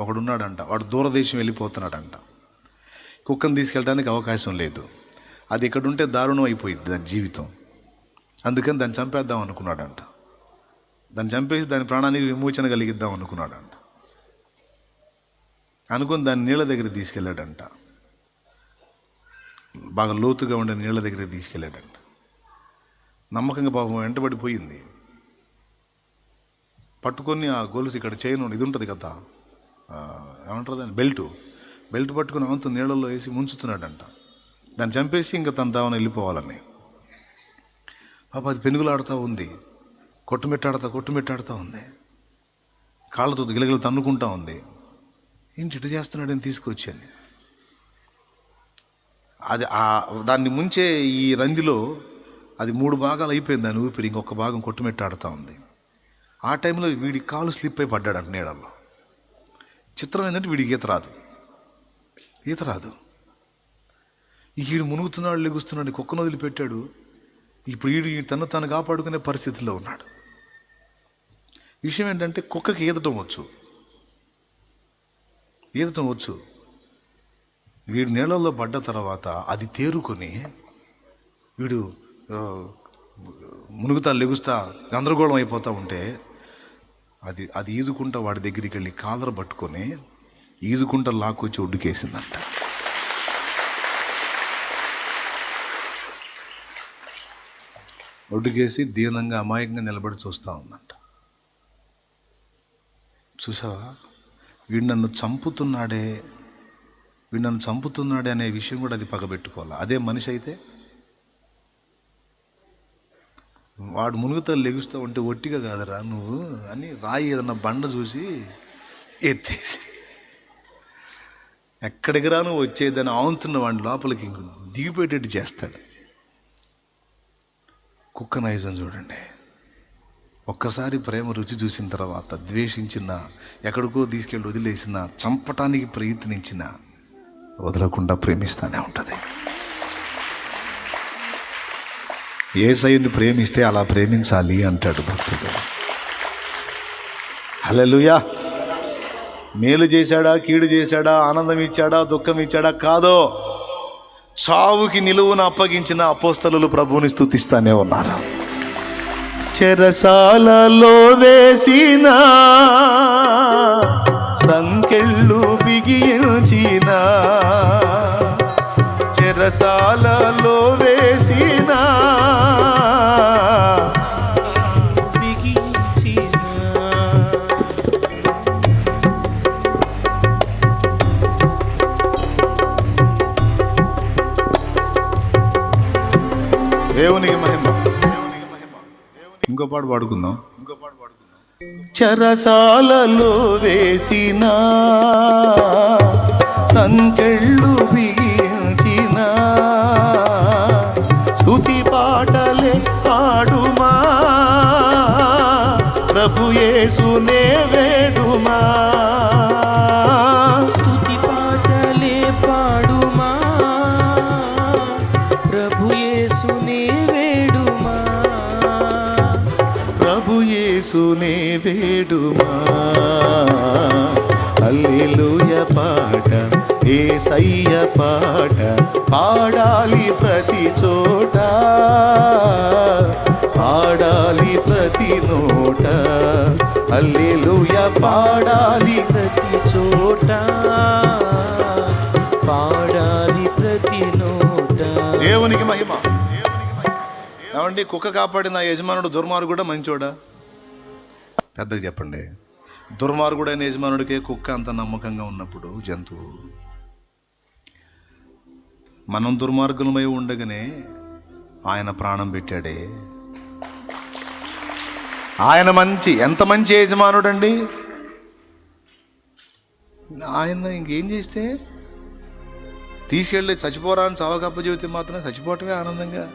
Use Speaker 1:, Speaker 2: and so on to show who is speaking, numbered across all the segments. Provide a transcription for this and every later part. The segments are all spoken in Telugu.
Speaker 1: ఒకడున్నాడంట, వాడు దూరదేశం వెళ్ళిపోతున్నాడంట. కుక్కను తీసుకెళ్ళడానికి అవకాశం లేదు. అది ఇక్కడ ఉంటే దారుణం అయిపోయింది దాని జీవితం. అందుకని దాన్ని చంపేద్దాం అనుకున్నాడంట. దాన్ని చంపేసి దాని ప్రాణానికి విమోచన కలిగిద్దాం అనుకున్నాడంట. అనుకుని దాన్ని నీళ్ళ దగ్గర తీసుకెళ్ళాడంట. బాగా లోతుగా ఉండే నీళ్ళ దగ్గర తీసుకెళ్ళాడంట. నమ్మకంగా పాపం వెంటబడిపోయింది. పట్టుకొని ఆ గొలుసు ఇక్కడ చైన్ ఇది ఉంటుంది కదా, ఏమంటారు దాన్ని, బెల్ట్ పట్టుకుని అవంతా నీళ్ళల్లో వేసి ముంచుతున్నాడంట. దాన్ని చంపేసి ఇంకా తన దావన వెళ్ళిపోవాలని. పాప అది పెనుగులాడుతూ ఉంది, కొట్టుమిట్టాడుతూ ఉంది, కాళ్ళతో గిలగిల తన్నుకుంటా ఉంది. ఏంటి ఇటు చేస్తున్నాడని తీసుకొచ్చాను. అది దాన్ని ముంచే ఈ రందిలో అది 3 భాగాలు అయిపోయింది. దాని ఊపిరి ఇంకొక భాగం కొట్టుమిట్టాడుతూ ఉంది. ఆ టైంలో వీడి కాలు స్లిప్ అయి పడ్డాడంట నీళ్ళల్లో. చిత్రం ఏంటంటే వీడికి ఈత రాదు. వీడు మునుగుతున్నాడు, లెగుస్తున్నాడు, కుక్కను వదిలిపెట్టాడు. ఇప్పుడు వీడు తను తాను కాపాడుకునే పరిస్థితిలో ఉన్నాడు. విషయం ఏంటంటే కుక్కకి ఈదటం వచ్చు. వీడు నీళ్ళల్లో పడ్డ తర్వాత అది తేరుకొని వీడు మునుగుతా లెగుస్తా గందరగోళం అయిపోతూ ఉంటే అది ఈదుకుంటా వాడి దగ్గరికి వెళ్ళి కాలర పట్టుకొని ఈదుకుంటా లాక్కొచ్చి ఒడ్డుకేసిందంట. ఒడ్డుకేసి దీనంగా అమాయకంగా నిలబడి చూస్తూ ఉందంట. చూసావా, వీడు నన్ను చంపుతున్నాడే అనే విషయం కూడా అది పగబెట్టుకోవాలి. అదే మనిషి అయితే వాడు మునుగుతా లెగుస్తూ ఉంటే ఒట్టిగా కాదురా నువ్వు అని రాయి ఏదన్నా బండ చూసి ఎత్తేసి ఎక్కడికి రా నువ్వు వచ్చేదని ఆవుతున్న వాడి లోపలికి ఇంక దిగిపోయేటట్టు చేస్తాడు. కుక్క నైజం చూడండి. ఒక్కసారి ప్రేమ రుచి చూసిన తర్వాత ద్వేషించిన, ఎక్కడికో తీసుకెళ్ళి వదిలేసిన, చంపటానికి ప్రయత్నించిన వదలకుండా ప్రేమిస్తూనే ఉంటుంది. యేసయ్యని ప్రేమిస్తే అలా ప్రేమించాలి అంటాడు భక్తుడు. హల్లెలూయా. మేలు చేశాడా, కీడు చేశాడా, ఆనందం ఇచ్చాడా, దుఃఖం ఇచ్చాడా కాదో, చావుకి నిలువున అప్పగించిన అపోస్తలులు ప్రభువుని స్తుతిస్తానే ఉన్నారు. చెరసాలలో వేసిన సంకెళ్ళు బిగించిన, చెరసాలలో వేసిన దేవునికి మహిమ. ఇంకో పాట పాడుకుందాం. చెరసాలలో వేసిన సంకెళ్ళు బిగించిన, స్తుతి పాటలే పాడుమా, ప్రభు యేసునే వేడుమా.
Speaker 2: స్తుతి పాటలే పాడుమా, ప్రభు యేసునే వేడుమా,
Speaker 1: ప్రభు యేసునే వేడుమా. హల్లెలూయా పాట, యేసయ్య పాట పాడాలి ప్రతి చోట, పాడాలి ప్రతి నోట. హల్లెలూయా పాడాలి
Speaker 2: ప్రతి చోట, పాడాలి ప్రతి నోట.
Speaker 1: దేవునికి మహిమ. ఏమండి, కుక్క కాపాడిన యజమానుడు దుర్మార్గుడా మంచోడా? పెద్దగా చెప్పండి. దుర్మార్గుడైన యజమానుడికే కుక్క అంత నమ్మకంగా ఉన్నప్పుడు జంతువు, మనం దుర్మార్గులమై ఉండగానే ఆయన ప్రాణం పెట్టాడే. ఆయన ఎంత మంచి యజమానుడు అండి. ఆయన ఇంకేం చేస్తే తీసుకెళ్ళి చచ్చిపోరా అని చావక అప్పచెబితే మాత్రం చచ్చిపోవటమే ఆనందంగా.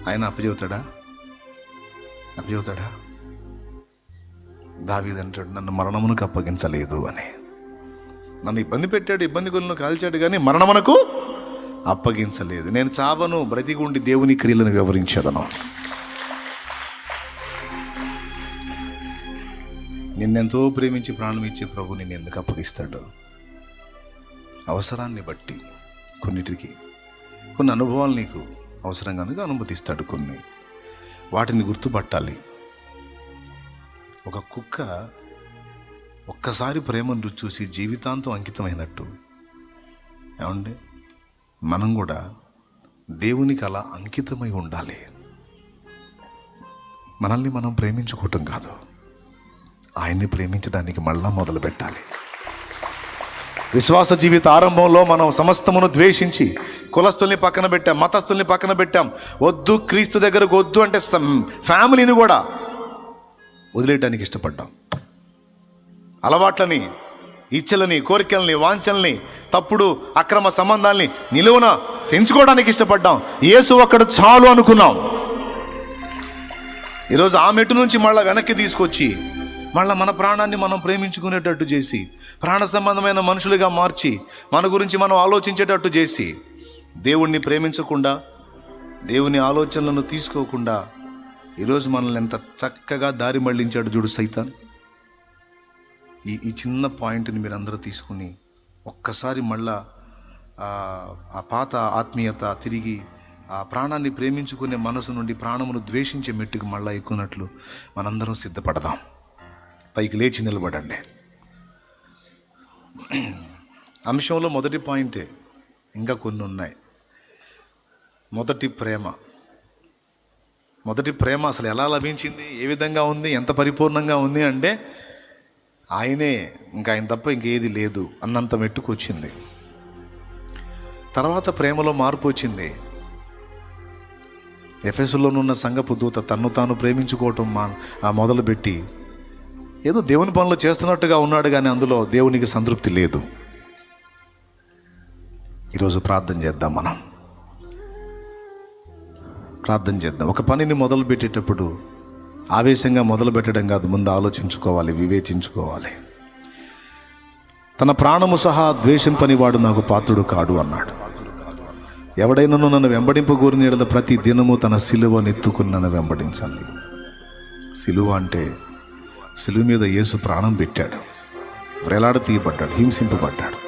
Speaker 1: ఆయన అప్పచెబుతాడా? దావీదు అంటాడు, నన్ను మరణమునకు అప్పగించలేదు అని. నన్ను ఇబ్బంది పెట్టాడు, ఇబ్బంది కొలను కాల్చాడు, కానీ మరణమునకు అప్పగించలేదు. నేను చావను, బ్రతికుండి దేవుని క్రియలను వివరించదను. నిన్నెంతో ప్రేమించి ప్రాణం ఇచ్చే ప్రభు నిన్ను ఎందుకు అప్పగిస్తాడు? అవసరాన్ని బట్టి కొన్నిటికి కొన్ని అనుభవాలు నీకు అవసరం కనుక అనుమతిస్తాడు. కొన్ని వాటిని గుర్తుపట్టాలి. ఒక కుక్క ఒక్కసారి ప్రేమను రుచి చూసి జీవితాంతం అంకితమైనట్టు, ఏమండి మనం కూడా దేవునికి అలా అంకితమై ఉండాలి. మనల్ని మనం ప్రేమించుకోవటం కాదు, ఆయన్ని ప్రేమించడానికి మళ్ళా మొదలు పెట్టాలి. విశ్వాస జీవిత ఆరంభంలో మనం సమస్తమును ద్వేషించి కులస్తుల్ని పక్కన పెట్టాం, మతస్థుల్ని పక్కన పెట్టాం. వద్దు, క్రీస్తు దగ్గరకు వద్దు అంటే ఫ్యామిలీని కూడా వదిలేయటానికి ఇష్టపడ్డాం. అలవాట్లని, ఇచ్చలని, కోరికల్ని, వాంఛల్ని, తప్పుడు అక్రమ సంబంధాల్ని నిలువున తెంచుకోవడానికి ఇష్టపడ్డాం. యేసు ఒక్కడు చాలు అనుకున్నాం. ఈరోజు ఆ మెట్టు నుంచి మళ్ళీ వెనక్కి తీసుకొచ్చి మళ్ళీ మన ప్రాణాన్ని మనం ప్రేమించుకునేటట్టు చేసి, ప్రాణ సంబంధమైన మనుషులుగా మార్చి, మన గురించి మనం ఆలోచించేటట్టు చేసి, దేవుణ్ణి ప్రేమించకుండా, దేవుని ఆలోచనలను తీసుకోకుండా ఈరోజు మనల్ని ఎంత చక్కగా దారి మళ్ళించాడు చూడు సైతాన్. ఈ చిన్న పాయింట్ని మీరు అందరూ తీసుకుని ఒక్కసారి మళ్ళా ఆ పాత ఆత్మీయత తిరిగి ఆ ప్రాణాన్ని ప్రేమించుకునే మనసు నుండి ప్రాణమును ద్వేషించే మెట్టుకు మళ్ళా ఎక్కున్నట్లు మనందరం సిద్ధపడదాం. పైకి లేచి నిలబడండి. అంశంలో మొదటి పాయింటే, ఇంకా కొన్ని ఉన్నాయి. మొదటి ప్రేమ అసలు ఎలా లభించింది, ఏ విధంగా ఉంది, ఎంత పరిపూర్ణంగా ఉంది అంటే ఆయనే, ఇంకా ఆయన తప్ప ఇంకేది లేదు అన్నంత మెట్టుకు వచ్చింది. తర్వాత ప్రేమలో మార్పు వచ్చింది. ఎఫెసులోనున్న సంఘపు దూత తన్ను తాను ప్రేమించుకోవటం మొదలుపెట్టి ఏదో దేవుని పనులు చేస్తున్నట్టుగా ఉన్నాడు, కానీ అందులో దేవునికి సంతృప్తి లేదు. ఈరోజు ప్రార్థన చేద్దాం. మనం ప్రార్థన చేద్దాం. ఒక పనిని మొదలు పెట్టేటప్పుడు ఆవేశంగా మొదలు పెట్టడం కాదు, ముందు ఆలోచించుకోవాలి, వివేచించుకోవాలి. తన ప్రాణము సహా ద్వేషింపని వాడు నాకు పాత్రుడు కాడు అన్నాడు. ఎవడైనాను నన్ను వెంబడింపగోరిన యెడల ప్రతి దినము తన సిలువనెత్తుకుని నన్ను వెంబడించాలి. సిలువ అంటే సిలువ మీద యేసు ప్రాణం పెట్టాడు, వ్రేలాడ తీయబడ్డాడు, హింసింపబడ్డాడు.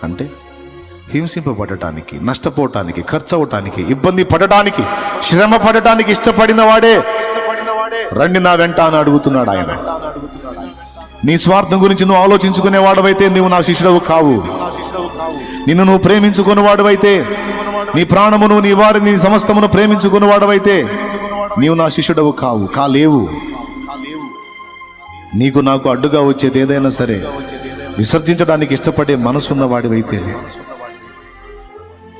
Speaker 1: అంటే హింసింపబడటానికి, నష్టపోవటానికి, ఖర్చు అవటానికి, ఇబ్బంది పడటానికి, శ్రమ పడటానికి ఇష్టపడిన వాడే రండి నా వెంట అని అడుగుతున్నాడు ఆయన. నీ స్వార్థం గురించి నువ్వు ఆలోచించుకునే వాడవైతే నువ్వు నా శిష్యుడవు కావు. నిన్ను నువ్వు ప్రేమించుకునే వాడవైతే, నీ ప్రాణమును, నీ వారిని, నీ సమస్తమును ప్రేమించుకునే వాడవైతే నీవు నా శిష్యుడవు కాలేవు. నీకు నాకు అడ్డుగా వచ్చేది ఏదైనా సరే విసర్జించడానికి ఇష్టపడే మనసున్న వాడివైతేనే,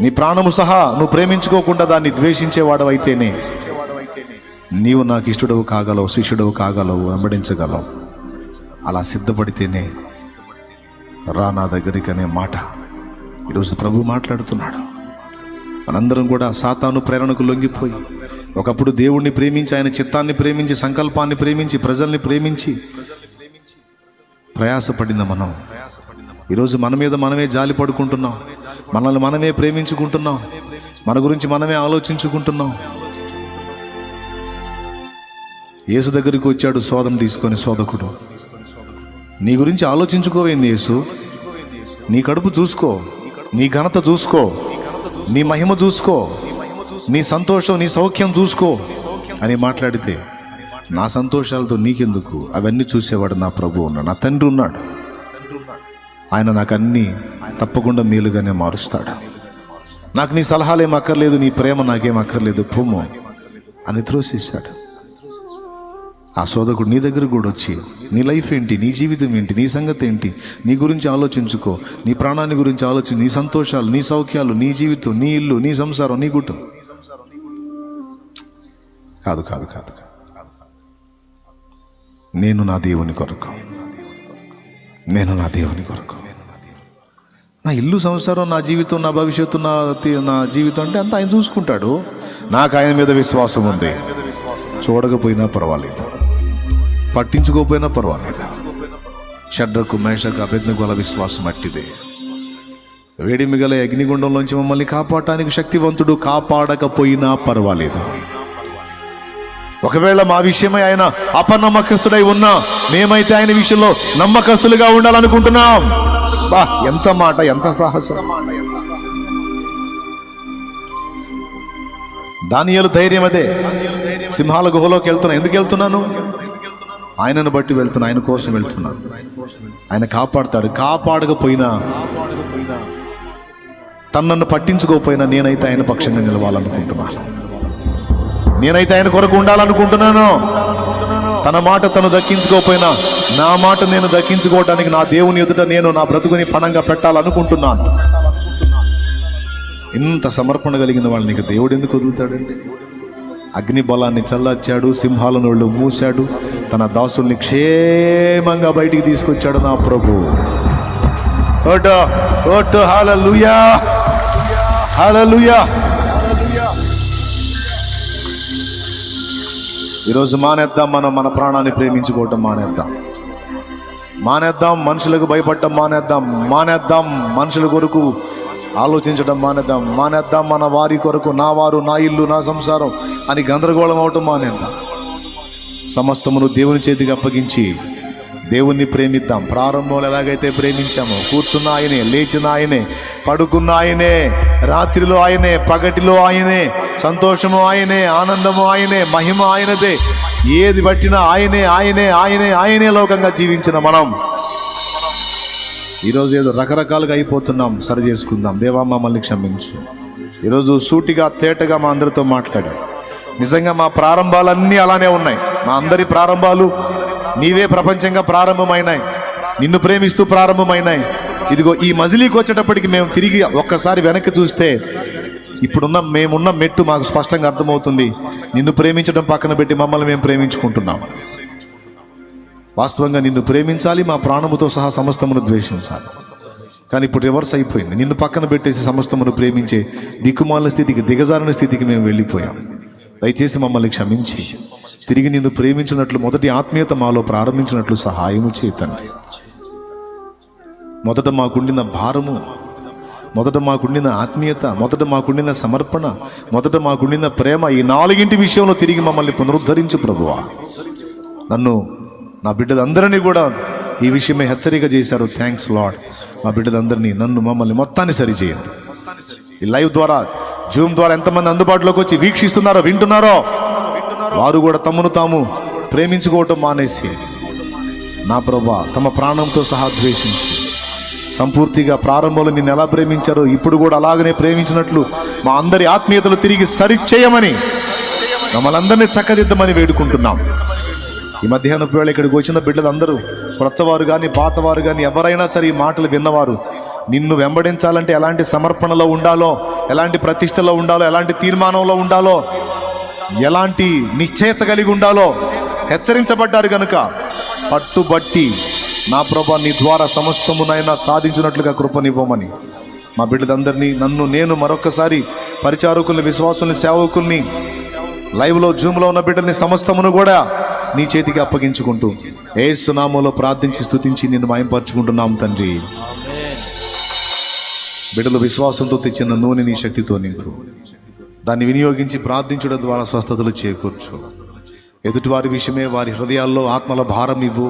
Speaker 1: నీ ప్రాణము సహా నువ్వు ప్రేమించుకోకుండా దాన్ని ద్వేషించేవాడవైతేనే నీవు నాకు ఇష్టడవు కాగలవు, శిష్యుడవు కాగలవు, వెంబడించగలవు. అలా సిద్ధపడితేనే రా నా దగ్గరికి అనే మాట ఈరోజు ప్రభు మాట్లాడుతున్నాడు. మనందరం కూడా సాతాను ప్రేరణకు లొంగిపోయి ఒకప్పుడు దేవుణ్ణి ప్రేమించి, ఆయన చిత్తాన్ని ప్రేమించి, సంకల్పాన్ని ప్రేమించి, ప్రజల్ని ప్రేమించి ప్రయాసపడింది మనం. ఈరోజు మన మీద మనమే జాలి పడుకుంటున్నాం, మనల్ని మనమే ప్రేమించుకుంటున్నాం, మన గురించి మనమే ఆలోచించుకుంటున్నాం. యేసు దగ్గరికి వచ్చాడు శోధన తీసుకొని శోధకుడు. నీ గురించి ఆలోచించుకోవేంది యేసు? నీ కడుపు చూసుకో, నీ ఘనత చూసుకో, నీ మహిమ చూసుకో, నీ సంతోషం, నీ సౌఖ్యం చూసుకో అని మాట్లాడితే, నా సంతోషాలతో నీకెందుకు? అవన్నీ చూసేవాడు నా ప్రభు ఉన్నాడు, నా తండ్రి ఉన్నాడు. ఆయన నాకు అన్నీ తప్పకుండా మేలుగానే మారుస్తాడు. నాకు నీ సలహాలేం అక్కర్లేదు, నీ ప్రేమ నాకేం అక్కర్లేదు, పొమ్ము అని త్రోసేశాడు. ఆ శోధకుడు నీ దగ్గర కూడా వచ్చి నీ లైఫ్ ఏంటి, నీ జీవితం ఏంటి, నీ సంగతి ఏంటి, నీ గురించి ఆలోచించుకో, నీ ప్రాణాన్ని గురించి ఆలోచించు, నీ సంతోషాలు, నీ సౌఖ్యాలు, నీ జీవితం, నీ ఇల్లు, నీ సంసారం, నీ కుటుంబం. కాదు కాదు కాదు నేను నా దేవుని కొరకు, నేను నా దేవుని కొరకు, నా ఇల్లు, సంసారం, నా జీవితం, నా భవిష్యత్తు, నా జీవితం అంటే అంతా ఆయన చూసుకుంటాడు. నాకు ఆయన మీద విశ్వాసం ఉంది. చూడకపోయినా పర్వాలేదు, పట్టించుకోకపోయినా పర్వాలేదు. షడ్రకు, మేషకు, అబేద్నెగోల విశ్వాసం అట్టిదే. వేడిమి గల అగ్నిగుండంలోంచి మమ్మల్ని కాపాడటానికి శక్తివంతుడు, కాపాడకపోయినా పర్వాలేదు. ఒకవేళ మా విషయమై ఆయన అపనమ్మకస్తుడై ఉన్నా మేమైతే ఆయన విషయంలో నమ్మకస్తులుగా ఉండాలనుకుంటున్నాం. బా, ఎంత మాట, ఎంత సాహసం! దానియేలు ధైర్యం అదే. సింహాల గుహలోకి వెళ్తున్నా. ఎందుకు వెళ్తున్నాను? ఆయనను బట్టి వెళ్తున్నా, ఆయన కోసం వెళ్తున్నాను. ఆయన కాపాడుతాడు. కాపాడకపోయినా, తనను పట్టించుకోకపోయినా నేనైతే ఆయన పక్షంగా నిలవాలనుకుంటున్నాను. నేనైతే ఆయన కొరకు ఉండాలనుకుంటున్నాను. తన మాట తను దక్కించుకోకపోయినా నా మాట నేను దక్కించుకోవడానికి నా దేవుని ఎదుట నేను నా బ్రతుకుని పణంగా పెట్టాలనుకుంటున్నాను. ఇంత సమర్పణ కలిగిన వాళ్ళని ఇక దేవుడు ఎందుకు వదులుతాడండి? అగ్ని బలాన్ని చల్లార్చాడు, సింహాల నోళ్ళు మూశాడు, తన దాసుల్ని క్షేమంగా బయటికి తీసుకొచ్చాడు నా ప్రభు. ఓటో ఓటో, హల్లెలూయా, హల్లెలూయా. ఈరోజు మానేద్దాం, మనం మన ప్రాణాన్ని ప్రేమించుకోవటం మానేద్దాం. మనుషులకు భయపడటం మానేద్దాం. మనుషుల కొరకు ఆలోచించడం మానేద్దాం. మన వారి కొరకు, నా వారు, నా ఇల్లు, నా సంసారం అని గందరగోళం అవటం మానేద్దాం. సమస్తమును దేవుని చేతికి అప్పగించి దేవుణ్ణి ప్రేమిద్దాం. ప్రారంభంలో ఎలాగైతే ప్రేమించామో, కూర్చున్న ఆయనే, లేచిన ఆయనే, పడుకున్న ఆయనే, రాత్రిలో ఆయనే, పగటిలో ఆయనే, సంతోషము ఆయనే, ఆనందము ఆయనే, మహిమ ఆయనదే. ఏది పట్టినా ఆయనే లోకంగా జీవించిన మనం ఈరోజు ఏదో రకరకాలుగా అయిపోతున్నాం. సరి చేసుకుందాం. దేవా, మమ్మల్ని క్షమించు. ఈరోజు సూటిగా తేటగా మా అందరితో మాట్లాడాం. నిజంగా మా ప్రారంభాలన్నీ అలానే ఉన్నాయి. మా అందరి ప్రారంభాలు నీవే ప్రపంచంగా ప్రారంభమైనాయి, నిన్ను ప్రేమిస్తూ ప్రారంభమైనాయి. ఇదిగో ఈ మజిలీకి వచ్చేటప్పటికి మేము తిరిగి ఒక్కసారి వెనక్కి చూస్తే మేమున్న మెట్టు మాకు స్పష్టంగా అర్థమవుతుంది. నిన్ను ప్రేమించడం పక్కన పెట్టి మమ్మల్ని మేము ప్రేమించుకుంటున్నాం. వాస్తవంగా నిన్ను ప్రేమించాలి, మా ప్రాణముతో సహా సమస్తమును ద్వేషించాలి. కానీ ఇప్పుడు రివర్స్ అయిపోయింది. నిన్ను పక్కన పెట్టేసి సమస్తమును ప్రేమించే దిక్కుమాలిన స్థితికి, దిగజారిన స్థితికి మేము వెళ్ళిపోయాం. దయచేసి మమ్మల్ని క్షమించి తిరిగి నిన్ను ప్రేమించినట్లు, మొదటి ఆత్మీయత మాలో ప్రారంభించినట్లు సహాయము చేతండి. మొదట మాకుండిన భారము, మొదట మాకుండిన ఆత్మీయత, మొదట మాకుండిన సమర్పణ, మొదట మాకుండిన ప్రేమ, ఈ నాలుగింటి విషయంలో తిరిగి మమ్మల్ని పునరుద్ధరించు ప్రభువా. నన్ను, నా బిడ్డలందరినీ కూడా ఈ విషయమే హెచ్చరిక చేశారు. Thanks lord. మా బిడ్డలందరినీ, మమ్మల్ని మొత్తాన్ని సరిచేయండి. ఈ లైవ్ ద్వారా, జూమ్ ద్వారా ఎంతమంది అందుబాటులోకి వచ్చి వీక్షిస్తున్నారో, వింటున్నారో, వారు కూడా తమను తాము ప్రేమించుకోవటం మానేసి, నా ప్రభువా, తమ ప్రాణంతో సహా ద్వేషించి సంపూర్తిగా ప్రారంభంలో నిన్ను ఎలా ప్రేమించారో ఇప్పుడు కూడా అలాగనే ప్రేమించినట్లు మా అందరి ఆత్మీయతలు తిరిగి సరిచేయమని, మమ్మల్ని అందరినీ చక్కదిద్దమని వేడుకుంటున్నాం. ఈ మధ్యాహ్నం వేళ ఇక్కడికి వచ్చిన బిడ్డలందరూ, క్రొత్తవారు కానీ పాతవారు కానీ ఎవరైనా సరే ఈ మాటలు విన్నవారు, నిన్ను వెంబడించాలంటే ఎలాంటి సమర్పణలో ఉండాలో, ఎలాంటి ప్రతిష్టలో ఉండాలో, ఎలాంటి తీర్మానంలో ఉండాలో, ఎలాంటి నిశ్చయత కలిగి ఉండాలో హెచ్చరించబడ్డారు గనుక పట్టుబట్టి నా ప్రభా, నీ ద్వారా సమస్తమునైనా సాధించినట్లుగా కృపనివ్వమని మా బిడ్డలందరినీ, నేను మరొకసారి పరిచారకుల్ని, విశ్వాసుల్ని, సేవకుల్ని, లైవ్లో జూమ్లో ఉన్న బిడ్డల్ని సమస్తమును కూడా నీ చేతికి అప్పగించుకుంటూ యేసు నామములో ప్రార్థించి స్తుతించి నిన్ను మహిమపరచుకుంటున్నాం తండ్రి. బిడ్డలు విశ్వాసంతో తెచ్చిన నూనె నీ శక్తితో నింపు. దాన్ని వినియోగించి ప్రార్థించడం ద్వారా స్వస్థతలు చేకూర్చు. ఎదుటివారి విషయమే వారి హృదయాల్లో ఆత్మల భారం ఇవ్వు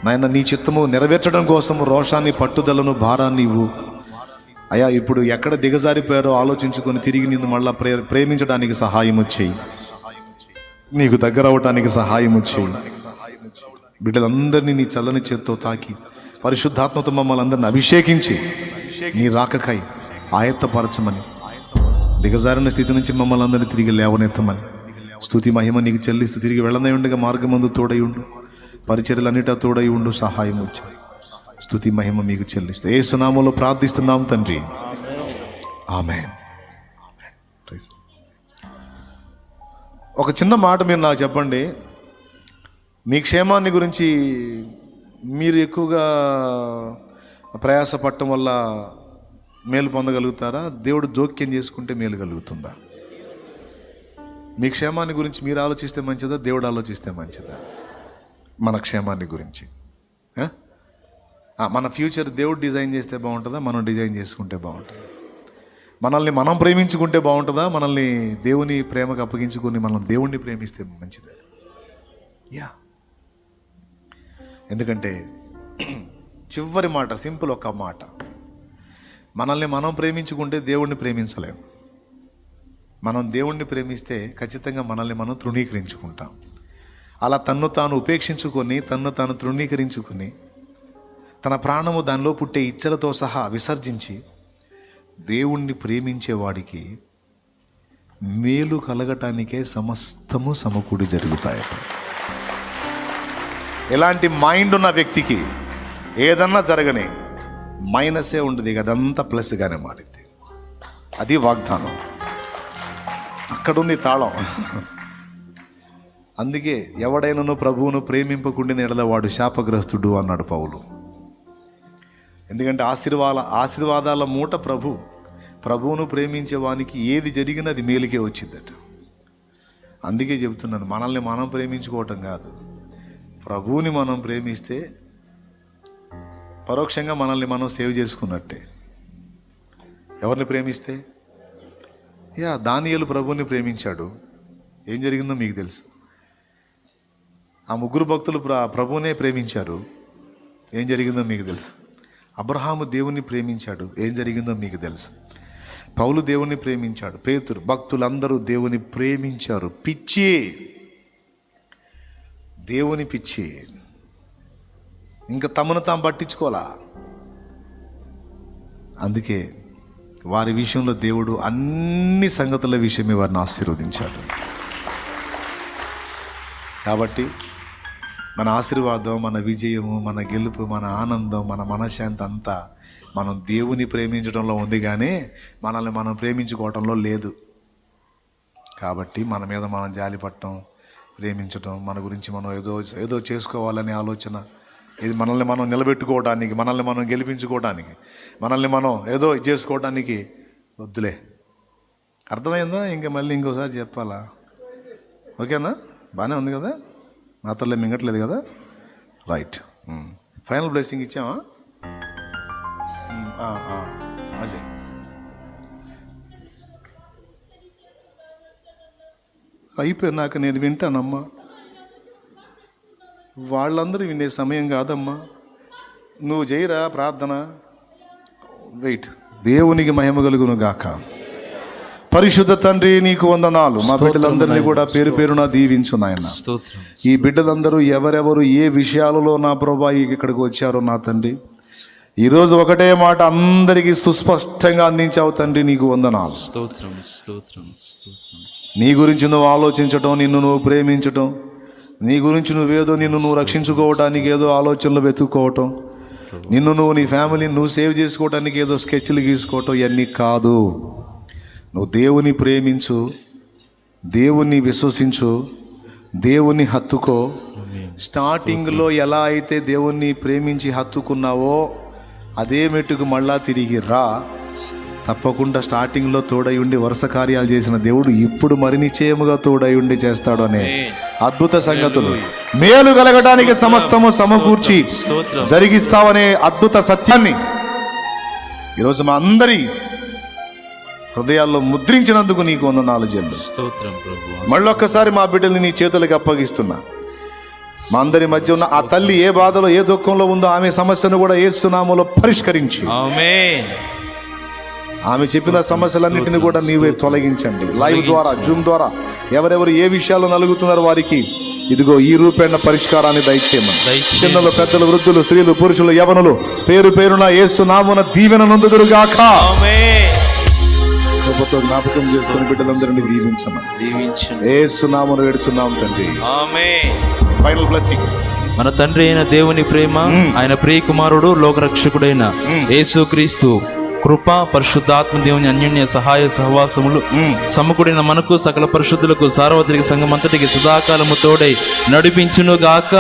Speaker 1: నాయన. నీ చిత్తము నెరవేర్చడం కోసం రోషాన్ని, పట్టుదలను, భారాన్ని ఇవ్వు అయ్యా. ఇప్పుడు ఎక్కడ దిగజారిపోయారో ఆలోచించుకొని తిరిగి నిన్ను మళ్ళా ప్రేమించడానికి సహాయం చేయి. నీకు దగ్గర అవటానికి సహాయం చేయి. బిడ్డలందరినీ నీ చల్లని చేత్తో తాకి పరిశుద్ధాత్మతో మమ్మల్ని అందరిని అభిషేకించి నీ రాకకై ఆయత్తపరచమని, దిగజారిన స్థితి నుంచి మమ్మల్ని అందరినీ తిరిగి లేవనెత్తమని, స్తుతి మహిమ నీకు చెల్లిస్తూ తిరిగి వెళ్ళనై ఉండగా మార్గమందు తోడై ఉండు, పరిచర్యలన్నిటా తోడై ఉండు, సహాయం వచ్చి స్తుతి మహిమ మీకు చెల్లిస్తూ యేసు నామములో ప్రార్థిస్తున్నాం తండ్రి. ఆమేన్. ఒక చిన్న మాట మీరు నాకు చెప్పండి. మీ క్షేమాన్ని గురించి మీరు ఎక్కువగా ప్రయాసపడటం వల్ల మేలు పొందగలుగుతారా? దేవుడు జోక్యం చేసుకుంటే మేలు కలుగుతుందా? మీ క్షేమాన్ని గురించి మీరు ఆలోచిస్తే మంచిదా, దేవుడు ఆలోచిస్తే మంచిదా? మన క్షేమాన్ని గురించి, మన ఫ్యూచర్ దేవుడు డిజైన్ చేస్తే బాగుంటుందా, మనం డిజైన్ చేసుకుంటే బాగుంటుందా? మనల్ని మనం ప్రేమించుకుంటే బాగుంటుందా, మనల్ని దేవుని ప్రేమకు అప్పగించుకొని మనం దేవుణ్ణి ప్రేమిస్తే మంచిదే? యా. ఎందుకంటే చివరి మాట సింపుల్, ఒక మాట, మనల్ని మనం ప్రేమించుకుంటే దేవుణ్ణి ప్రేమించలేం. మనం దేవుణ్ణి ప్రేమిస్తే ఖచ్చితంగా మనల్ని మనం తృణీకరించుకుంటాం. అలా తన్ను తాను ఉపేక్షించుకొని, తన్ను తాను తృణీకరించుకొని, తన ప్రాణము దానిలో పుట్టే ఇచ్చలతో సహా విసర్జించి దేవుణ్ణి ప్రేమించేవాడికి మేలు కలగటానికే సమస్తము సమకూడి జరుగుతాయట. ఎలాంటి మైండ్ ఉన్న వ్యక్తికి ఏదన్నా జరగని మైనసే ఉండదు, అదంతా ప్లస్గానే మారింది. అది వాగ్దానం, అక్కడుంది తాళం. అందుకే ఎవడైనాను ప్రభువును ప్రేమింపకుండిన ఎడల వాడు శాపగ్రస్తుడు అన్నాడు పౌలు. ఎందుకంటే ఆశీర్వాదాల మూట ప్రభువును ప్రేమించే వానికి ఏది జరిగినా అది మేలుకే వచ్చిందట. అందుకే చెబుతున్నాను, మనల్ని మనం ప్రేమించుకోవటం కాదు, ప్రభువుని మనం ప్రేమిస్తే పరోక్షంగా మనల్ని మనం సేవ్ చేసుకున్నట్టే. ఎవరిని ప్రేమిస్తే? దానియేలు ప్రభువుని ప్రేమించాడు, ఏం జరిగిందో మీకు తెలుసు. ఆ ముగ్గురు భక్తులు ప్రభువునే ప్రేమించారు, ఏం జరిగిందో మీకు తెలుసు. అబ్రహాము దేవుణ్ణి ప్రేమించాడు, ఏం జరిగిందో మీకు తెలుసు. పౌలు దేవుణ్ణి ప్రేమించాడు, పేతురు, భక్తులందరూ దేవుని ప్రేమించారు. పిచ్చి, దేవుని పిచ్చి, ఇంకా తమను తాము పట్టించుకోలా. అందుకే వారి విషయంలో దేవుడు అన్ని సంగతుల విషయమే వారిని ఆశీర్వదించాడు. కాబట్టి మన ఆశీర్వాదం, మన విజయము, మన గెలుపు, మన ఆనందం, మన మనశ్శాంతి అంతా మనం దేవుని ప్రేమించడంలో ఉంది, కానీ మనల్ని మనం ప్రేమించుకోవటంలో లేదు. కాబట్టి మన మీద మనం జాలిపడటం, ప్రేమించటం, మన గురించి మనం ఏదో చేసుకోవాలనే ఆలోచన, ఇది మనల్ని మనం నిలబెట్టుకోవడానికి, మనల్ని మనం గెలిపించుకోవడానికి, మనల్ని మనం ఏదో చేసుకోవడానికి వద్దులే. అర్థమైందా? ఇంకా మళ్ళీ ఇంకోసారి చెప్పాలా? ఓకేనా? బాగానే ఉంది కదా? మాతల్లో మింగట్లేదు కదా? రైట్. ఫైనల్ బ్లెస్సింగ్ ఇచ్చామా? అజయ్, అయిపోయినాక నేను వింటానమ్మా. వాళ్ళందరూ వినే సమయం కాదమ్మా, నువ్వు చేయరా ప్రార్థన. వెయిట్. దేవునికి మహిమ కలుగును గాక. పరిశుద్ధ తండ్రి, నీకు వందనాలు. మా బిడ్డలందరినీ కూడా పేరు పేరున దీవించు నాయన. ఈ బిడ్డలందరూ ఎవరెవరు ఏ విషయాలలో నా ప్రభా ఇక్కడికి వచ్చారో నా తండ్రి, ఈరోజు ఒకటే మాట అందరికీ సుస్పష్టంగా అందించావు తండ్రి, నీకు వందనాలు. నీ గురించి నువ్వు ఆలోచించటం, నిన్ను నువ్వు ప్రేమించటం, నీ గురించి నిన్ను నువ్వు రక్షించుకోవటానికి ఏదో ఆలోచనలు వెతుక్కోవటం, నిన్ను నువ్వు నీ ఫ్యామిలీని నువ్వు సేవ్ చేసుకోవటానికి ఏదో స్కెచ్లు గీసుకోవటం, ఇవన్నీ కాదు. నువ్వు దేవుని ప్రేమించు, దేవుణ్ణి విశ్వసించు, దేవుణ్ణి హత్తుకో. స్టార్టింగ్లో ఎలా అయితే దేవుణ్ణి ప్రేమించి హత్తుకున్నావో అదే మెట్టుకు మళ్ళా తిరిగి రా. తప్పకుండా స్టార్టింగ్లో తోడై ఉండి వరుస కార్యాలు చేసిన దేవుడు ఇప్పుడు మరి నిశ్చయముగా తోడై ఉండి చేస్తాడు అనే అద్భుత సంగతులు, మేలు కలగడానికి సమస్తము సమకూర్చి జరిగిస్తావనే అద్భుత సత్యాన్ని ఈరోజు మా అందరి హృదయాల్లో ముద్రించినందుకు నీకు వందనాలు చెల్లిస్తున్నాను. మళ్ళొక్కసారి మా బిడ్డల్ని నీ చేతులకు అప్పగిస్తున్నా. మా అందరి మధ్య ఉన్న ఆ తల్లి ఏ బాధలో ఏ దుఃఖంలో ఉందో ఆమె సమస్యను కూడా యేసు నామములో పరిష్కరించి, ఆమె చెప్పిన సమస్యలన్నింటినీ కూడా నీవే తొలగించండి. లైవ్ ద్వారా, జూమ్ ద్వారా ఎవరెవరు ఏ విషయాలు నలుగుతున్నారో వారికి ఇదిగో ఈ రూపేణ పరిష్కారాన్ని దయచేయమని. చిన్నలు, పెద్దలు, వృద్ధులు, స్త్రీలు, పురుషులు, యవనులు పేరు పేరున యేసు నామమున దీవెన నొందుదురుగాక. జ్ఞాపకం చేసుకుని బిడ్డలందరినీ దీవించమని యేసు నామమున వేడుచున్నాం తండ్రి. Final blessing.
Speaker 2: మన తండ్రి అయిన దేవుని ప్రేమ, ఆయన ప్రియ కుమారుడు లోకరక్షకుడైన యేసుక్రీస్తు కృప, పరిశుద్ధాత్మ దేవుని అన్యోన్య సహాయ సహవాసములు సమకూడిన మనకు సకల పరిశుద్ధులకు సార్వత్రిక సంఘం అంతటికి సదాకాలము తోడై నడిపించును గాక.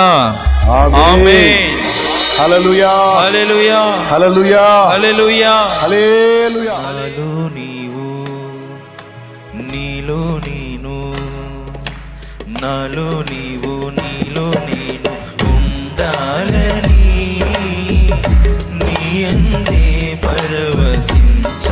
Speaker 2: ఆమేన్.
Speaker 1: హల్లెలూయా,
Speaker 2: హల్లెలూయా,
Speaker 1: హల్లెలూయా,
Speaker 2: హల్లెలూయా,
Speaker 1: హల్లెలూయా.
Speaker 2: నాలో నీవు, నీలో నేను, నాలో నీవు, నీలో నేను ఉండాలని, నీ అందే పరవశించాలని.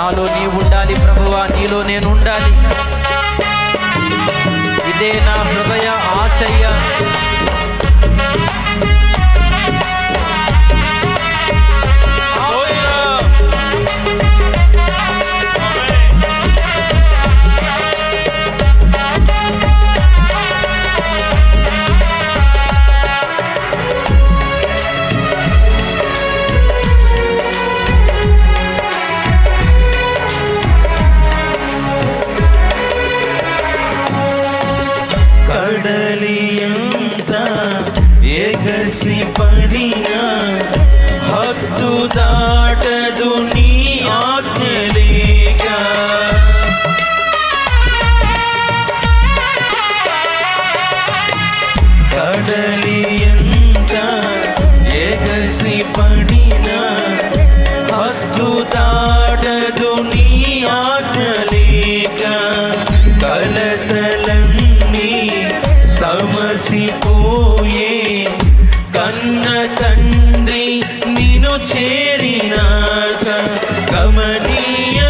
Speaker 3: నాలో నీవు ఉండాలి ప్రభువా, నీలో నేను ఉండాలి. ఇదే నా హృదయ ఆశయ.
Speaker 4: ఎగసి పడిన హద్దు దాటదు నీ ఆజ్ఞలేక. కడలి ఎంత ఎగసి పడిన హద్దు దాటదు నీ ఆజ్ఞలేక. కలతలన్నీ సమసిపోయే కన్న తండ్రి నిన్ను చేరినాక. గమనీయమైనది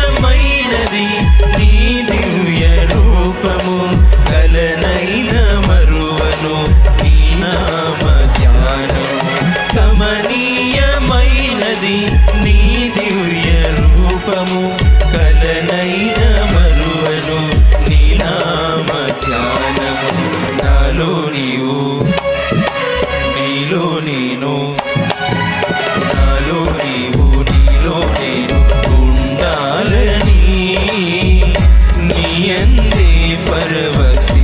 Speaker 4: నీ దివ్య రూపము, కలనైన మరువను నీ నామ ధ్యానము. గమనీయమైనది నీ దివ్య రూపము, కలనైన మరువను నీ నామ ధ్యానము. నాలో నీవు, నీలో నేను, నాలో నీవు, నీలో నేను ఉండాలని, నీ అందే పరవశించాలని.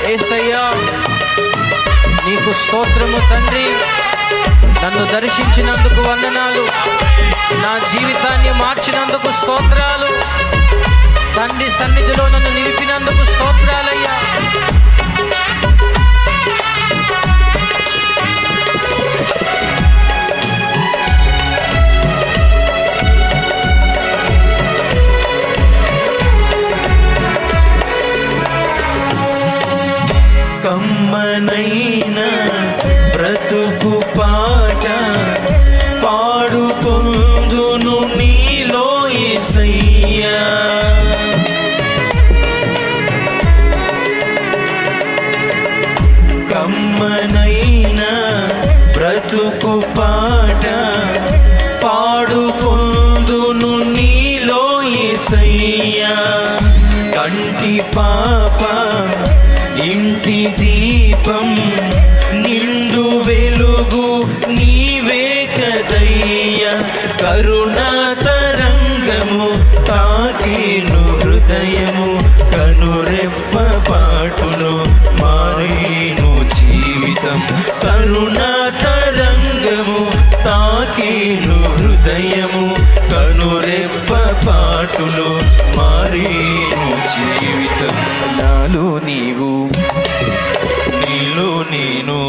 Speaker 3: యేసయ్యా నీకు స్తోత్రము తండ్రి. నన్ను దర్శించినందుకు వందనాలు, నా జీవితాన్ని మార్చినందుకు స్తోత్రాలు తండ్రి. సన్నిధిలో నన్ను నిలిపినందుకు స్తోత్రాలయ్యా.
Speaker 4: కమ్మనైన బ్రతుకు పాట పాడు పొందును నీలో యేసయ్యా. కమ్మనైన బ్రతుకు పాట పాడు పొందును నీలో యేసయ్యా. కంటి పాప ఇంటి దీపం నిండు వెలుగు నీవే కదయ్యా. కరుణా తరంగము తాకిను హృదయము, కనురెప్ప పాటును మారేను జీవితం. కరుణా తరంగము తాకిను హృదయము, కనురెప్ప పాటును మారేను జీవితం. నాలో నీవు, నీలో నేను,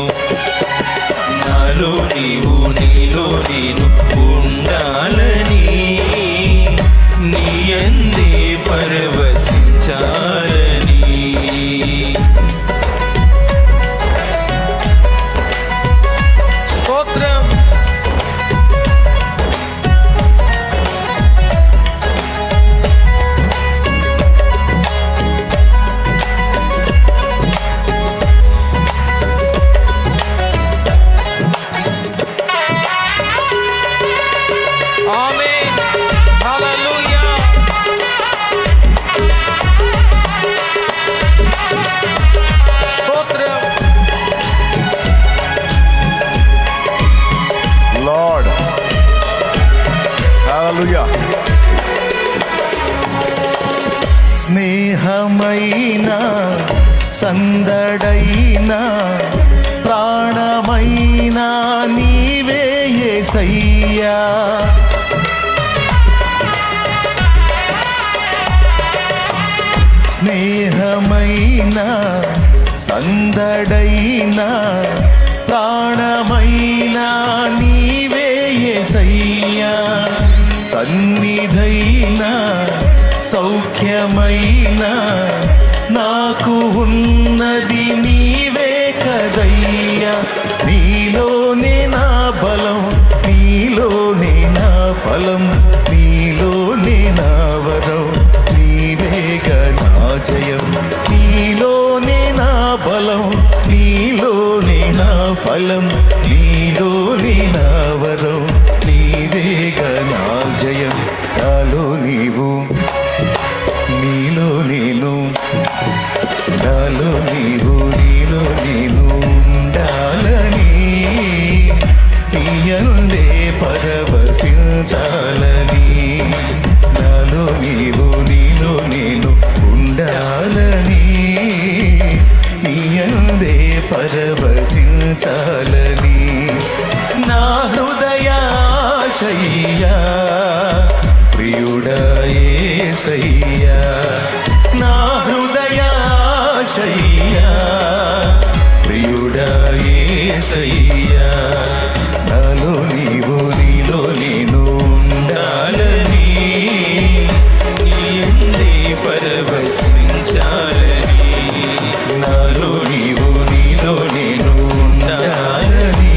Speaker 4: నాలో నీవు, నీలో నేను ఉండాలని, నీ అందే పరవశించాలని.
Speaker 3: స్తోత్రం. ఆమేన్. హల్లెలూయా. స్తోత్రం.
Speaker 1: లార్డ్ హల్లెలూయా.
Speaker 5: స్నేహమైన సందడైన ప్రాణమైన నీవే యేసయ్యా. స్నేహమైన సందడైన ప్రాణమైన నీవే యేసయ్యా, సన్నిధైన సౌఖ్యమైన నాకు ఉన్నది నీవే కదయ్యా. నీలోనే నా బలం, నీలోనే నా ఫలం, నీలోనే నా వరం, నీవేగా నా జయం. నీలోనే నా బలం, నీలోనే నా ఫలం, నీలోనే నా వరం, నీవేగా నా జయం. నాలో నీవు, నీలో నేను, నాలో నీవు, నీలో నేను ఉండాలని, నీయందే పరవశించాలని. నాలో నీవు, నీలో నేను ఉండాలని, నీయందే పరవశించాలని. నా హృదయాశయ్యా ప్రియుడా యేసయ్యా, నా హృదయాశయ్యా ప్రియుడా యేసయ్యా. నాలో నీవు, నీలో నేను ఉండాలని, నీయందే పరవశించాలని. నాలో నీవు, నీలో నేను ఉండాలని,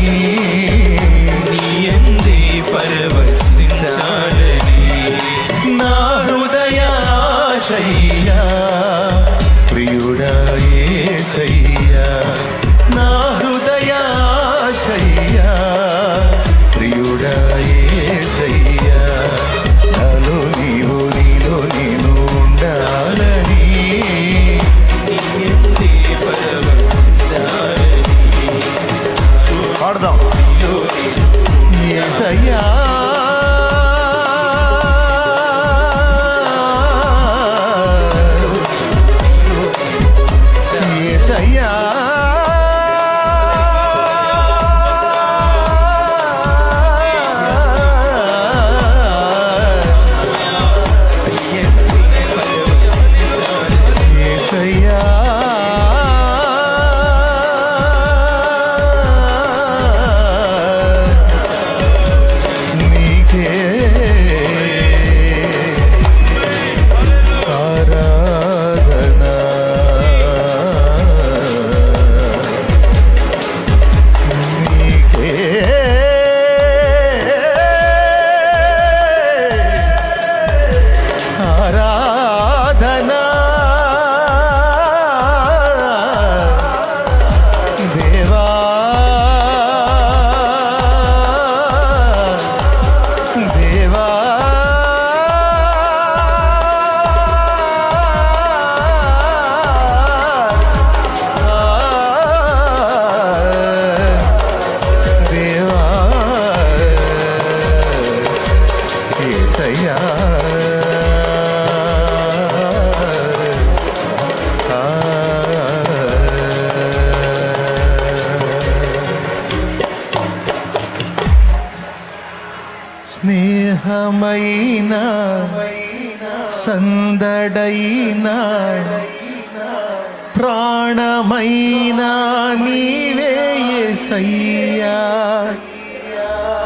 Speaker 5: నీయందే పరవశించాలని. నా హృదయాశయ్యా ప్రియుడా యేసయ్యా, నా హృదయాశయ్యా ప్రియుడా యేసయ్యా. నాలో నీవు, నీలో నేను ఉండాలని, నీయందే పరవశించాలని. పాడదాం. యేసయ్యా యేసయ్యా యేసయ్యా నీకే ఆరాధన. నీకే ఆరాధన. దేవా దేవా దేవా యేసయ్యా స్నేహమైన సందడైన ప్రాణమైన నీవే యేసయ్యా,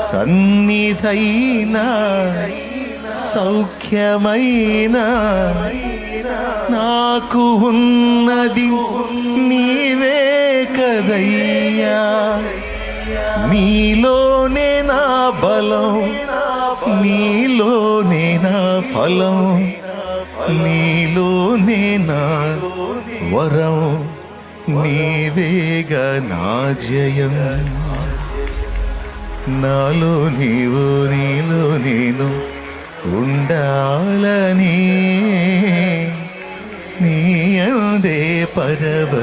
Speaker 5: సన్నిధైన సౌఖ్యమైన నాకు ఉన్నది నీవే కదయ్యా. నీలోనే నా బలం, నీలోనే నా ఫలం, నీలోనే నా వరం, నీవేగా నా జయం. నాలో నీవు, నీలో నేను ఉండాలని, నీయందే పరవశించాలని.